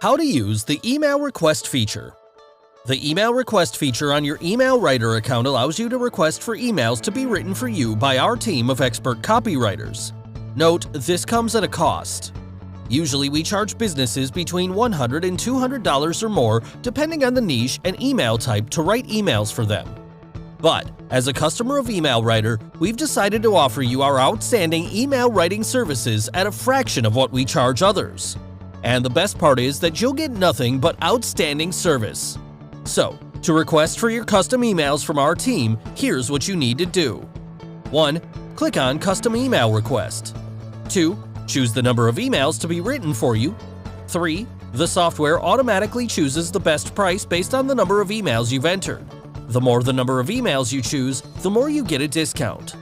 How to use the email request feature. The email request feature on your email writer account allows you to request for emails to be written for you by our team of expert copywriters. Note, this comes at a cost. Usually we charge businesses between $100 and $200 or more depending on the niche and email type to write emails for them. But, as a customer of Emailwriter, we've decided to offer you our outstanding email writing services at a fraction of what we charge others. And the best part is that you'll get nothing but outstanding service. So, to request for your custom emails from our team, here's what you need to do. 1. Click on Custom Email Request. 2. Choose the number of emails to be written for you. 3. The software automatically chooses the best price based on the number of emails you've entered. The more the number of emails you choose, the more you get a discount.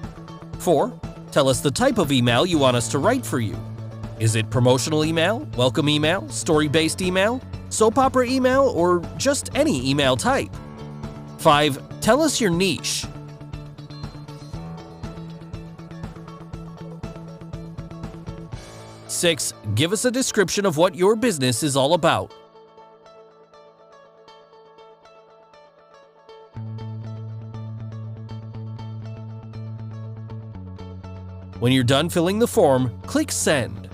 4. Tell us the type of email you want us to write for you. Is it promotional email, welcome email, story-based email, soap opera email, or just any email type? 5. Tell us your niche. 6. Give us a description of what your business is all about. When you're done filling the form, click Send.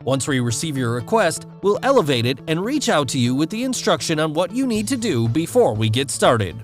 Once we receive your request, we'll elevate it and reach out to you with the instruction on what you need to do before we get started.